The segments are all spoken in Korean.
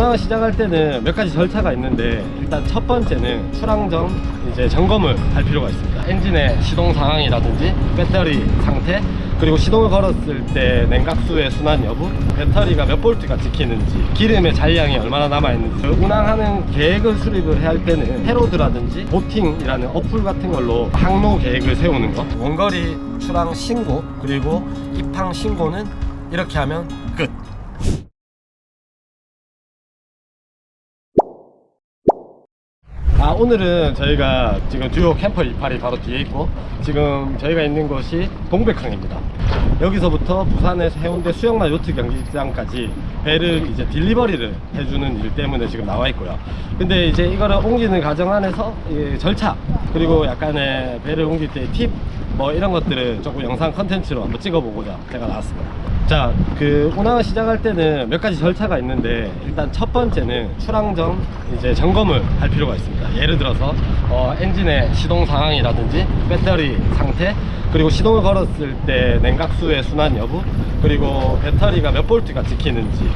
운항을 시작할 때는 몇 가지 절차가 있는데, 일단 첫 번째는 출항 전 이제 점검을 할 필요가 있습니다. 엔진의 시동 상황이라든지 배터리 상태, 그리고 시동을 걸었을 때 냉각수의 순환 여부, 배터리가 몇 볼트가 찍히는지, 기름의 잔량이 얼마나 남아있는지. 운항하는 계획을 수립을 해야 할 때는 헤로드라든지 보팅이라는 어플 같은 걸로 항로 계획을 세우는 거, 원거리 출항 신고, 그리고 입항 신고는 이렇게 하면 끝. 오늘은 저희가 지금 듀오 캠퍼 28이 바로 뒤에 있고, 지금 저희가 있는 곳이 동백항입니다. 여기서부터 부산에서 해운대 수영마 요트 경기장까지 배를 이제 딜리버리를 해주는 일 때문에 지금 나와 있고요. 근데 이제 이거를 옮기는 과정 안에서 절차, 그리고 약간의 배를 옮길 때 팁, 뭐 이런 것들을 조금 영상 컨텐츠로 한번 찍어보고자 제가 나왔습니다. 자, 운항을 시작할 때는 몇 가지 절차가 있는데, 일단 첫 번째는 출항 전 이제 점검을 할 필요가 있습니다. 예를 들어서 엔진의 시동 상황이라든지 배터리 상태, 그리고 시동을 걸었을 때 냉각수의 순환 여부, 그리고 배터리가 몇 볼트가 찍히는지,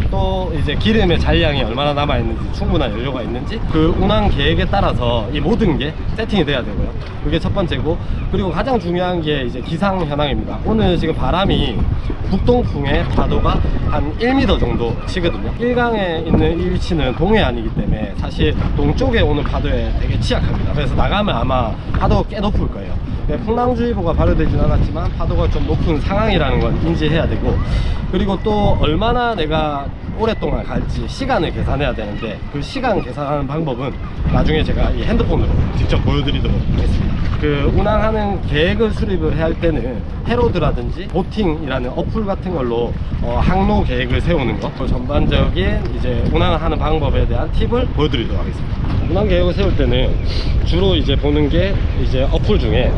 또 이제 기름의 잔량이 얼마나 남아있는지, 충분한 연료가 있는지, 그 운항 계획에 따라서 이 모든 게 세팅이 돼야 되고요. 그게 첫 번째고, 그리고 가장 중요한 게 이제 기상 현황입니다. 오늘 지금 바람이 북동풍의 파도가 한 1m 정도 치거든요. 1강에 있는 이 위치는 동해안이기 때문에 사실 동쪽에 오는 파도에 되게 취약합니다. 그래서 나가면 아마 파도가 꽤 높을 거예요. 풍랑주의보가 발효되진 않았지만 파도가 좀 높은 상황이라는 건 인지해야 되고, 그리고 또 얼마나 내가 오랫동안 갈지 시간을 계산해야 되는데, 그 시간 계산하는 방법은 나중에 제가 이 핸드폰으로 직접 보여드리도록 하겠습니다. 운항하는 계획을 수립을 해야 할 때는 헤로드라든지 보팅이라는 어플 같은 걸로 항로 계획을 세우는 거, 전반적인 이제 운항을 하는 방법에 대한 팁을 보여드리도록 하겠습니다. 운항 계획을 세울 때는 주로 이제 보는 게 이제 어플 중에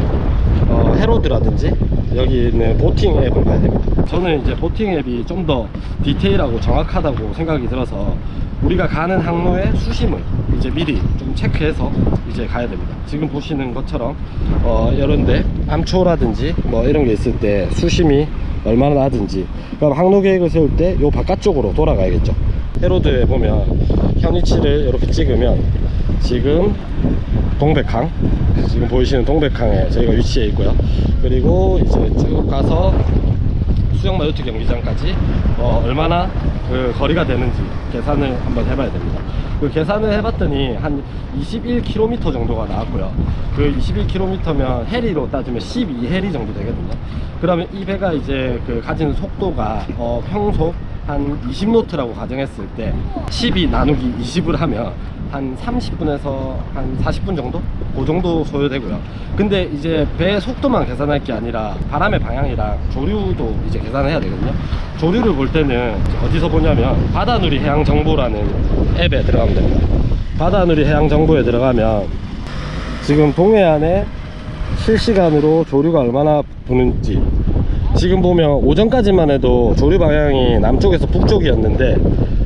헤로드라든지 여기 있는 보팅 앱을 봐야 됩니다. 저는 이제 보팅 앱이 좀 더 디테일하고 정확하다고 생각이 들어서 우리가 가는 항로의 수심을 이제 미리 좀 체크해서 이제 가야 됩니다. 지금 보시는 것처럼 이런데 암초라든지 뭐 이런 게 있을 때 수심이 얼마나 나든지, 그럼 항로 계획을 세울 때 요 바깥쪽으로 돌아가야겠죠. 헤로드에 보면 현위치를 이렇게 찍으면 지금 동백항, 지금 보이시는 동백항에 저희가 위치해 있고요. 그리고 이제 쭉 가서 수영마 요트 경기장까지 얼마나 거리가 되는지 계산을 한번 해봐야 됩니다. 그 계산을 해봤더니 한 21km 정도가 나왔고요. 그 21km면 해리로 따지면 12해리 정도 되거든요. 그러면 이 배가 이제 가지는 속도가 평속 한 20노트라고 가정했을 때 12 나누기 20을 하면 한 30분에서 한 40분 정도? 그 정도 소요되고요. 근데 이제 배 속도만 계산할 게 아니라 바람의 방향이랑 조류도 이제 계산을 해야 되거든요. 조류를 볼 때는 어디서 보냐면 바다누리 해양정보라는 앱에 들어가면 됩니다. 바다누리 해양정보에 들어가면 지금 동해안에 실시간으로 조류가 얼마나 부는지, 지금 보면 오전까지만 해도 조류 방향이 남쪽에서 북쪽이었는데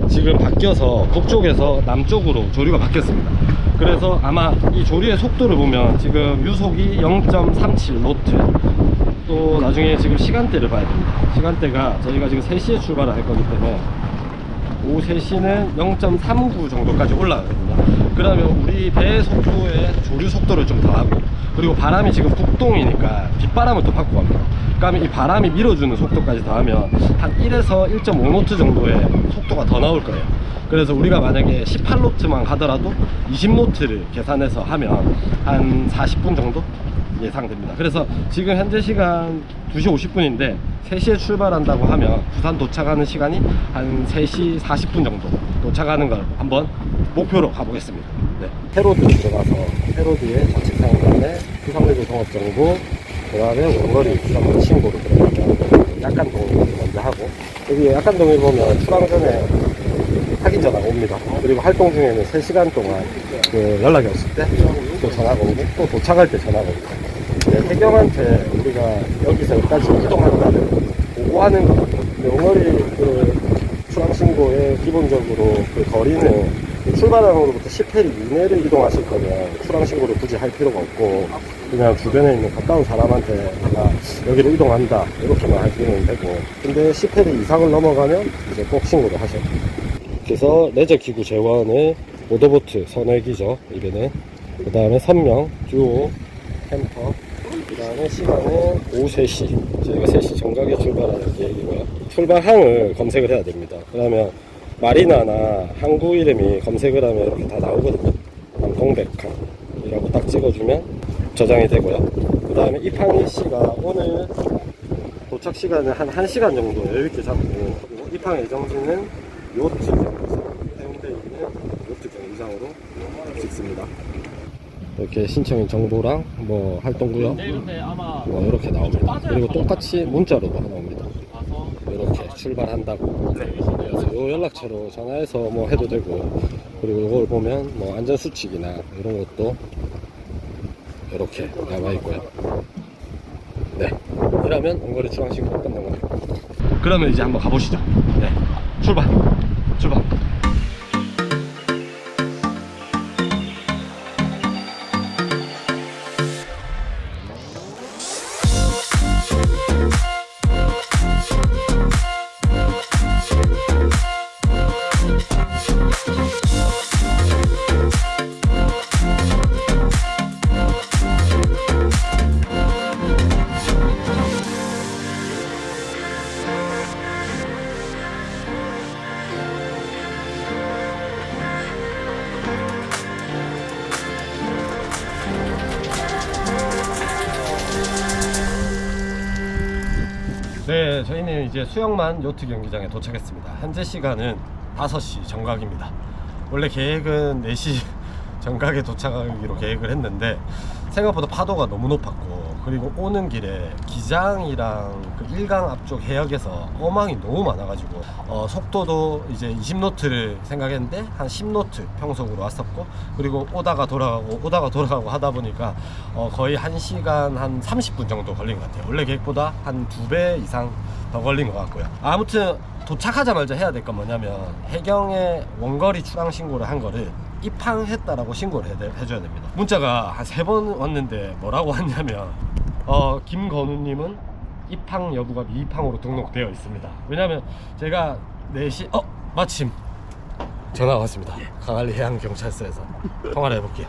지금 바뀌어서 북쪽에서 남쪽으로 조류가 바뀌었습니다. 그래서 아마 이 조류의 속도를 보면 지금 유속이 0.37노트, 또 나중에 지금 시간대를 봐야 됩니다. 시간대가 저희가 지금 3시에 출발을 할 거기 때문에 오후 3시는 0.39 정도까지 올라가거든요. 그러면 우리 배의 속도에 조류 속도를 좀 더하고, 그리고 바람이 지금 북동이니까 빗바람을 또 받고 갑니다. 그러면 이 바람이 밀어주는 속도까지 더하면 한 1에서 1.5노트 정도의 속도가 더 나올 거예요. 그래서 우리가 만약에 18노트만 가더라도 20노트를 계산해서 하면 한 40분 정도 예상됩니다. 그래서 지금 현재 시간 2시 50분인데 3시에 출발한다고 하면 부산 도착하는 시간이 한 3시 40분 정도 도착하는 걸 한번 목표로 가보겠습니다. 네. 헤로드 들어가서 헤로드의 좌측 상단에 수상레드 종합정보, 그 다음에 원거리 출항 신고로 들어가면 약간 동일 먼저 하고, 여기 약간 동일 보면 출항 전에 확인 전화가 옵니다. 그리고 활동 중에는 3시간 동안 연락이 없을 때 또 전화가 오고, 또 도착할 때 전화가 옵니다. 네, 해경한테 우리가 여기서 여기까지 이동한다는 보고하는 것 같아요. 원거리 출항 신고에 기본적으로 거리는 출발항으로부터 10해리 이내를 이동하실 거면 출항 신고를 굳이 할 필요가 없고, 그냥 주변에 있는 가까운 사람한테 내가 여기로 이동한다 이렇게만 하시면 되고, 근데 10해리 이상을 넘어가면 이제 꼭 신고를 하셔야 됩니다. 이렇게 해서 레저 기구 제원을 모더보트 선회기죠. 이게는 그 다음에 선명 듀오 캠퍼, 그 다음에 시간은 오후 3시, 저희가 3시 정각에 출발하는 계획이고요. 출발항을 검색을 해야 됩니다. 그러면 마리나나 항구 이름이 검색을 하면 이렇게 다 나오거든요. 동백항이라고 딱 찍어주면 저장이 되고요. 그 다음에 입항 일시가 오늘 도착 시간은 한 1시간 정도 여유있게 잡고, 그리고 입항 예정지는 요트 경기장, 해운대에 있는 요트 경기장으로 찍습니다. 이렇게 신청인 정보랑 뭐 활동구역 뭐 이렇게 나옵니다. 그리고 똑같이 문자로도 나옵니다. 이렇게 출발한다고. 그래서 요 연락처로 전화해서 뭐 해도 되고, 그리고 이걸 보면 뭐 안전수칙이나 이런 것도 이렇게 남아있고요. 네, 이러면 원거리 출항신고 끝난 겁니다. 그러면 이제 한번 가보시죠. 네, 출발. 네, 저희는 이제 수영만 요트 경기장에 도착했습니다. 현재 시간은 5시 정각입니다. 원래 계획은 4시 정각에 도착하기로 계획을 했는데 생각보다 파도가 너무 높았고, 그리고 오는 길에 기장이랑 그 일강 앞쪽 해역에서 어망이 너무 많아가지고 속도도 이제 20노트를 생각했는데 한 10노트 평속으로 왔었고, 그리고 오다가 돌아가고 하다 보니까 거의 1시간 한 30분 정도 걸린 것 같아요. 원래 계획보다 한 2배 이상 더 걸린 것 같고요. 아무튼 도착하자마자 해야 될 건 뭐냐면, 해경에 원거리 출항 신고를 한 거를 입항했다라고 신고를 해줘야 됩니다. 문자가 한 3번 왔는데 뭐라고 왔냐면, 김건우님은 입항 여부가 미입항으로 등록되어 있습니다. 왜냐면 제가 4시 마침 전화가 왔습니다. 강한리 해양경찰서에서 통화를 해볼게요.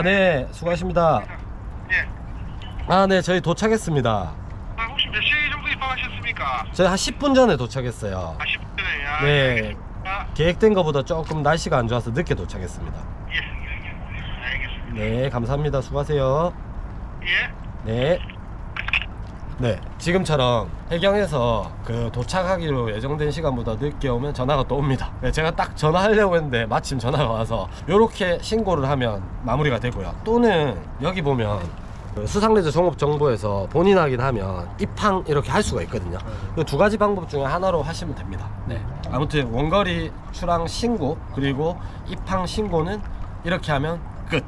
네, 수고하십니다. 네, 저희 도착했습니다. 혹시 몇 시 정도 입항하셨습니까? 저희 한 10분 전에 도착했어요. 10분 전에요? 네, 계획된 것보다 조금 날씨가 안 좋아서 늦게 도착했습니다. 알겠습니다. 네, 감사합니다. 수고하세요. 네. 네, 지금처럼 해경에서 그 도착하기로 예정된 시간보다 늦게 오면 전화가 또 옵니다. 네, 제가 딱 전화하려고 했는데 마침 전화가 와서 요렇게 신고를 하면 마무리가 되고요. 또는 여기 보면 수상레저 종합정보에서 본인 확인하면 입항 이렇게 할 수가 있거든요. 그 2가지 방법 중에 하나로 하시면 됩니다. 네, 아무튼 원거리 출항 신고 그리고 입항 신고는 이렇게 하면 끝.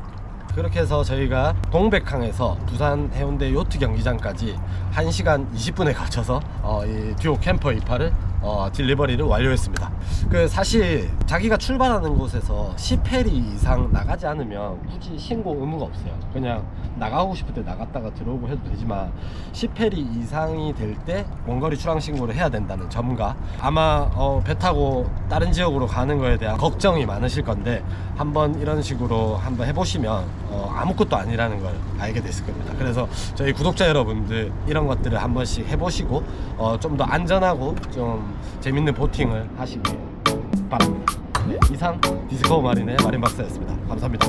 그렇게 해서 저희가 동백항에서 부산 해운대 요트 경기장까지 1시간 20분에 걸쳐서 이 듀오 캠퍼 28을 딜리버리를 완료했습니다. 그 사실 자기가 출발하는 곳에서 10해리 이상 나가지 않으면 굳이 신고 의무가 없어요. 그냥 나가고 싶을 때 나갔다가 들어오고 해도 되지만 10해리 이상이 될 때 원거리 출항 신고를 해야 된다는 점과, 아마 배 타고 다른 지역으로 가는 거에 대한 걱정이 많으실 건데 한번 이런 식으로 한번 해보시면 아무것도 아니라는 걸 알게 됐을 겁니다. 그래서 저희 구독자 여러분들 이런 것들을 한 번씩 해보시고 좀 더 안전하고 좀 재밌는 보팅을 하시길 바랍니다. 네, 이상 디스커버 마린의 마린 박사였습니다. 감사합니다.